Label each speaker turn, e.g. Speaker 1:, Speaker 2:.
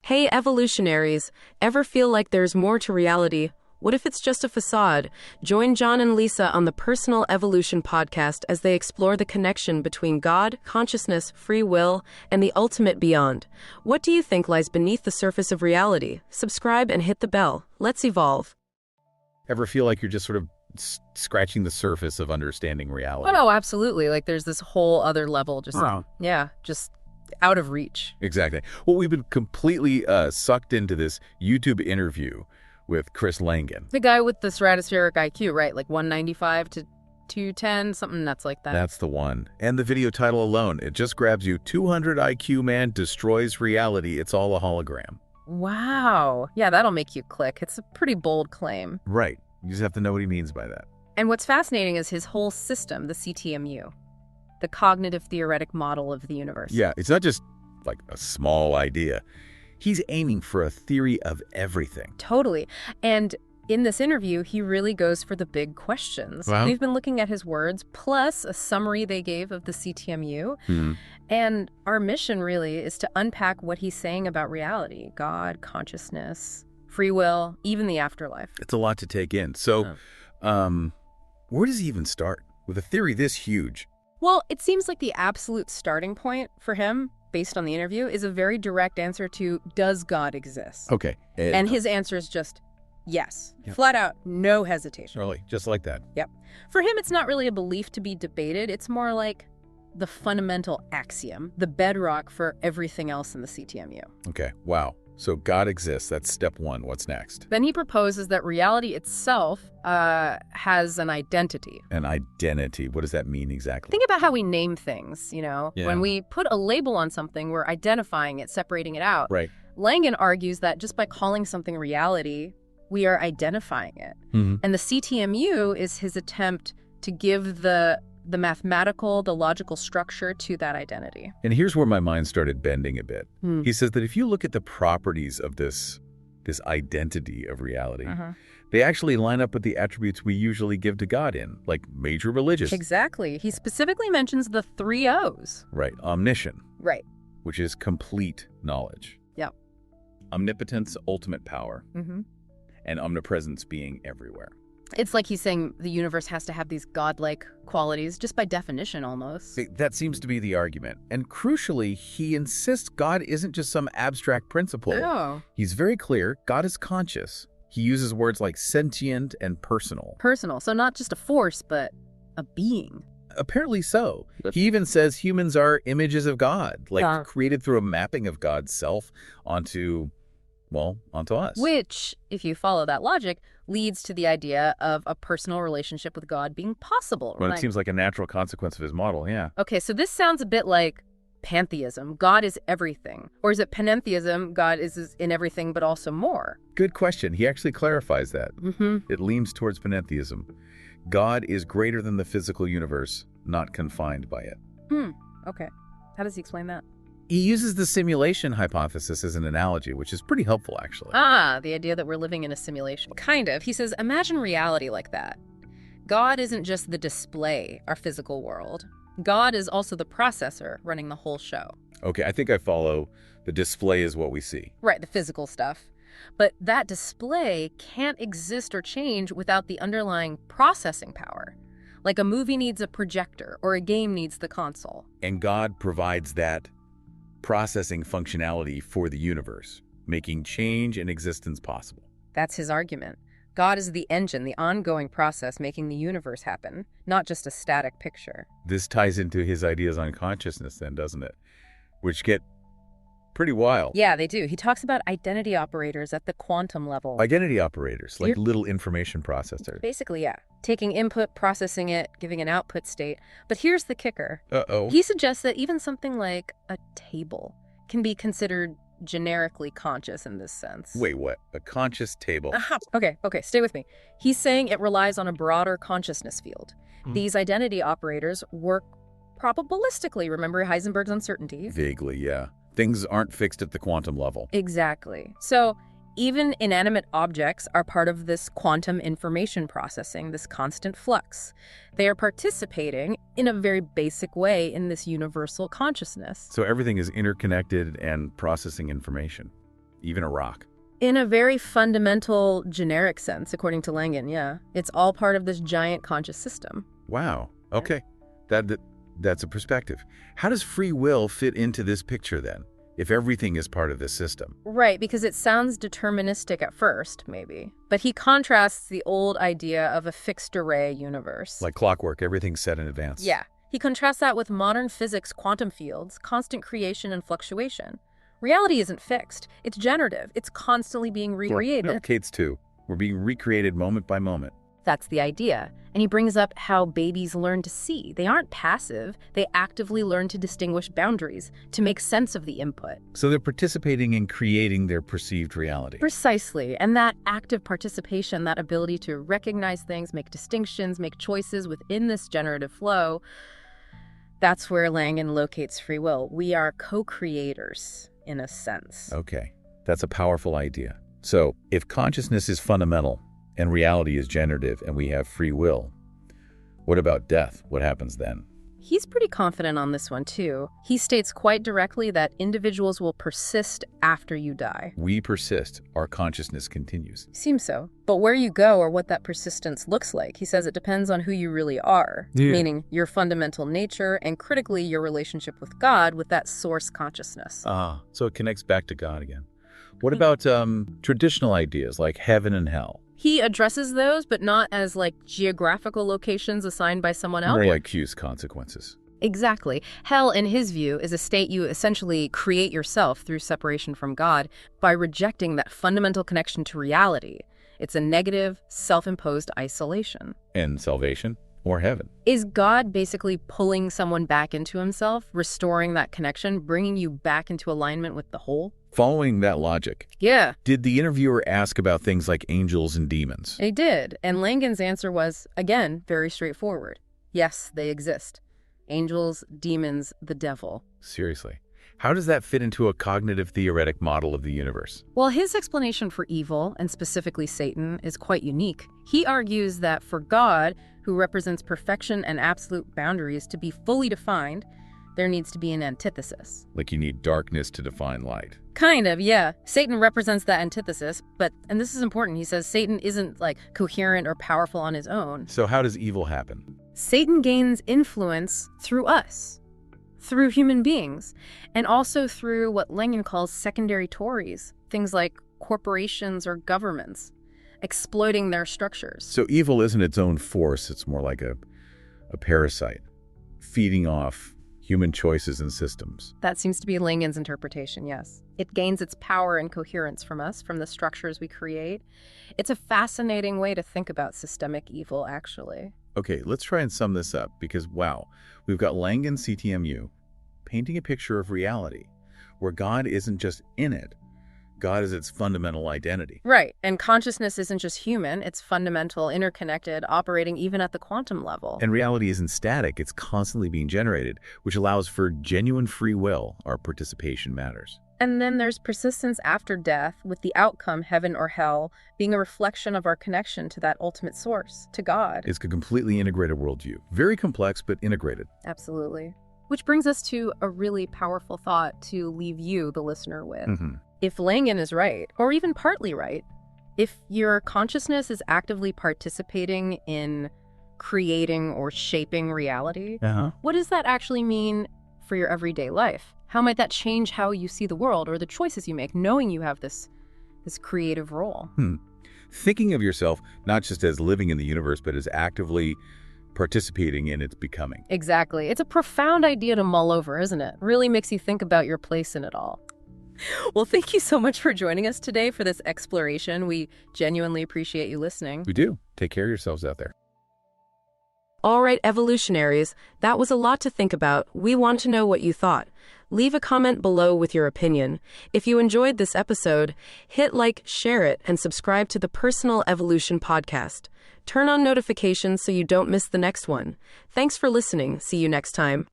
Speaker 1: Hey evolutionaries, ever feel like there's more to reality? What if it's just a facade? Join John and Lisa on the Personal Evolution podcast as they explore the connection between God, consciousness, free will, and the ultimate beyond. What do you think lies beneath the surface of reality? Subscribe and hit the bell. Let's evolve.
Speaker 2: Ever feel like you're just sort of scratching the surface of understanding reality?
Speaker 3: Oh, no, absolutely. Like there's this whole other level just out of reach.
Speaker 2: Exactly. Well, we've been completely sucked into this YouTube interview with Chris Langan.
Speaker 3: The guy with the stratospheric IQ, right? Like 195 to 210, something nuts like that.
Speaker 2: That's the one. And the video title alone, it just grabs you. 200 IQ man destroys reality. It's all a hologram.
Speaker 3: Wow. Yeah, that'll make you click. It's a pretty bold claim.
Speaker 2: Right. You just have to know what he means by that.
Speaker 3: And what's fascinating is his whole system, the CTMU, the Cognitive-Theoretic Model of the universe.
Speaker 2: Yeah, it's not just like a small idea. He's aiming for a theory of everything.
Speaker 3: Totally. And in this interview, he really goes for the big questions.
Speaker 2: Wow.
Speaker 3: We've been looking at his words, plus a summary they gave of the CTMU. And our mission really is to unpack what he's saying about reality, God, consciousness, free will, even the afterlife.
Speaker 2: It's a lot to take in. So where does he even start with a theory this huge?
Speaker 3: Well, it seems like the absolute starting point for him, based on the interview, is a very direct answer to, does God exist?
Speaker 2: Okay.
Speaker 3: And his answer is just yes.
Speaker 2: Yep.
Speaker 3: Flat out, no hesitation.
Speaker 2: Really, just like that.
Speaker 3: Yep. For him, it's not really a belief to be debated. It's more like the fundamental axiom, the bedrock for everything else in the CTMU.
Speaker 2: Okay. Wow. So God exists. That's step one. What's next?
Speaker 3: Then he proposes that reality itself has an identity.
Speaker 2: An identity. What does that mean exactly?
Speaker 3: Think about how we name things, you know?
Speaker 2: Yeah.
Speaker 3: When we put a label on something, we're identifying it, separating it out.
Speaker 2: Right.
Speaker 3: Langan argues that just by calling something reality, we are identifying it. And the CTMU is his attempt to give the mathematical, the logical structure to that identity.
Speaker 2: And here's where my mind started bending a bit. He says that if you look at the properties of this identity of reality, they actually line up with the attributes we usually give to God in, like major religious.
Speaker 3: Exactly. He specifically mentions the 3 O's.
Speaker 2: Right. Omniscient.
Speaker 3: Right.
Speaker 2: Which is complete knowledge.
Speaker 3: Yep.
Speaker 2: Omnipotence, ultimate power. And omnipresence, being everywhere.
Speaker 3: It's like he's saying the universe has to have these godlike qualities, just by definition almost.
Speaker 2: That seems to be the argument. And crucially, he insists God isn't just some abstract principle.
Speaker 3: Oh.
Speaker 2: He's very clear, God is conscious. He uses words like sentient and personal.
Speaker 3: Personal. So not just a force, but a being.
Speaker 2: Apparently so. He even says humans are images of God, like created through a mapping of God's self onto us.
Speaker 3: Which, if you follow that logic, leads to the idea of a personal relationship with God being possible.
Speaker 2: Well, it seems like a natural consequence of his model, yeah.
Speaker 3: Okay, so this sounds a bit like pantheism. God is everything. Or is it panentheism? God is in everything, but also more.
Speaker 2: Good question. He actually clarifies that. It leans towards panentheism. God is greater than the physical universe, not confined by it.
Speaker 3: Okay. How does he explain that?
Speaker 2: He uses the simulation hypothesis as an analogy, which is pretty helpful, actually.
Speaker 3: The idea that we're living in a simulation. Kind of. He says, imagine reality like that. God isn't just the display, our physical world. God is also the processor running the whole show.
Speaker 2: Okay, I think I follow. The display is what we see.
Speaker 3: Right, the physical stuff. But that display can't exist or change without the underlying processing power. Like a movie needs a projector or a game needs the console.
Speaker 2: And God provides that processing functionality for the universe, making change and existence possible.
Speaker 3: That's his argument. God is the engine, the ongoing process making the universe happen, not just a static picture.
Speaker 2: This ties into his ideas on consciousness then, doesn't it? Which get pretty wild.
Speaker 3: Yeah, they do. He talks about identity operators at the quantum level.
Speaker 2: Identity operators, like little information processors.
Speaker 3: Basically, yeah. Taking input, processing it, giving an output state. But here's the kicker.
Speaker 2: Uh-oh.
Speaker 3: He suggests that even something like a table can be considered generically conscious in this sense.
Speaker 2: Wait, what? A conscious table?
Speaker 3: Okay, stay with me. He's saying it relies on a broader consciousness field. These identity operators work probabilistically. Remember Heisenberg's uncertainty?
Speaker 2: Vaguely, yeah. Things aren't fixed at the quantum level.
Speaker 3: Exactly. So even inanimate objects are part of this quantum information processing, this constant flux. They are participating in a very basic way in this universal consciousness.
Speaker 2: So everything is interconnected and processing information. even a rock.
Speaker 3: In a very fundamental, generic sense, according to Langan, yeah. It's all part of this giant conscious system.
Speaker 2: Wow. Okay. That's a perspective. How does free will fit into this picture then, if everything is part of this system?
Speaker 3: Right, because it sounds deterministic at first, maybe. But he contrasts the old idea of a fixed array universe.
Speaker 2: Like clockwork, everything's set in advance.
Speaker 3: Yeah. He contrasts that with modern physics, quantum fields, constant creation and fluctuation. Reality isn't fixed. It's generative. It's constantly being recreated.
Speaker 2: No, Kate's too. We're being recreated moment by moment.
Speaker 3: That's the idea. And he brings up how babies learn to see. They aren't passive. They actively learn to distinguish boundaries, to make sense of the input.
Speaker 2: So they're participating in creating their perceived reality.
Speaker 3: Precisely. And that active participation, that ability to recognize things, make distinctions, make choices within this generative flow, that's where Langan locates free will. We are co-creators, in a sense.
Speaker 2: Okay. That's a powerful idea. So if consciousness is fundamental, and reality is generative, and we have free will, what about death? What happens then?
Speaker 3: He's pretty confident on this one, too. He states quite directly that individuals will persist after you die.
Speaker 2: We persist. Our consciousness continues.
Speaker 3: Seems so. But where you go or what that persistence looks like, he says it depends on who you really are, meaning your fundamental nature and critically your relationship with God, with that source consciousness.
Speaker 2: So it connects back to God again. What about traditional ideas like heaven and hell?
Speaker 3: He addresses those, but not as like geographical locations assigned by someone else.
Speaker 2: More like cues, consequences.
Speaker 3: Exactly. Hell, in his view, is a state you essentially create yourself through separation from God by rejecting that fundamental connection to reality. It's a negative, self-imposed isolation.
Speaker 2: And salvation or heaven?
Speaker 3: Is God basically pulling someone back into himself, restoring that connection, bringing you back into alignment with the whole?
Speaker 2: Following that logic,
Speaker 3: Yeah.
Speaker 2: did the interviewer ask about things like angels and demons?
Speaker 3: They did, and Langan's answer was, again, very straightforward. Yes, they exist. Angels, demons, the devil.
Speaker 2: Seriously. How does that fit into a cognitive-theoretic model of the universe?
Speaker 3: Well, his explanation for evil, and specifically Satan, is quite unique. He argues that for God, who represents perfection and absolute boundaries, to be fully defined, there needs to be an antithesis.
Speaker 2: Like you need darkness to define light.
Speaker 3: Kind of, yeah. Satan represents that antithesis, but, and this is important, he says Satan isn't like coherent or powerful on his own.
Speaker 2: So how does evil happen?
Speaker 3: Satan gains influence through us, through human beings, and also through what Langan calls secondary Tories, things like corporations or governments, exploiting their structures.
Speaker 2: So evil isn't its own force, it's more like a parasite, feeding off human choices and systems.
Speaker 3: That seems to be Langan's interpretation, yes. It gains its power and coherence from us, from the structures we create. It's a fascinating way to think about systemic evil, actually.
Speaker 2: Okay, let's try and sum this up, because wow, we've got Langan CTMU painting a picture of reality, where God isn't just in it, God is its fundamental identity.
Speaker 3: Right, and consciousness isn't just human, it's fundamental, interconnected, operating even at the quantum level.
Speaker 2: And reality isn't static, it's constantly being generated, which allows for genuine free will. Our participation matters.
Speaker 3: And then there's persistence after death, with the outcome, heaven or hell, being a reflection of our connection to that ultimate source, to God.
Speaker 2: It's a completely integrated worldview. Very complex, but integrated.
Speaker 3: Absolutely. Which brings us to a really powerful thought to leave you, the listener, with. If Langan is right, or even partly right, if your consciousness is actively participating in creating or shaping reality, what does that actually mean for your everyday life? How might that change how you see the world or the choices you make, knowing you have this creative role?
Speaker 2: Thinking of yourself not just as living in the universe, but as actively participating in its becoming.
Speaker 3: Exactly. It's a profound idea to mull over, isn't it? Really makes you think about your place in it all. Well, thank you so much for joining us today for this exploration. We genuinely appreciate you listening.
Speaker 2: We do. Take care of yourselves out there.
Speaker 1: All right, evolutionaries, that was a lot to think about. We want to know what you thought. Leave a comment below with your opinion. If you enjoyed this episode, hit like, share it, and subscribe to the Personal Evolution Podcast. Turn on notifications so you don't miss the next one. Thanks for listening. See you next time.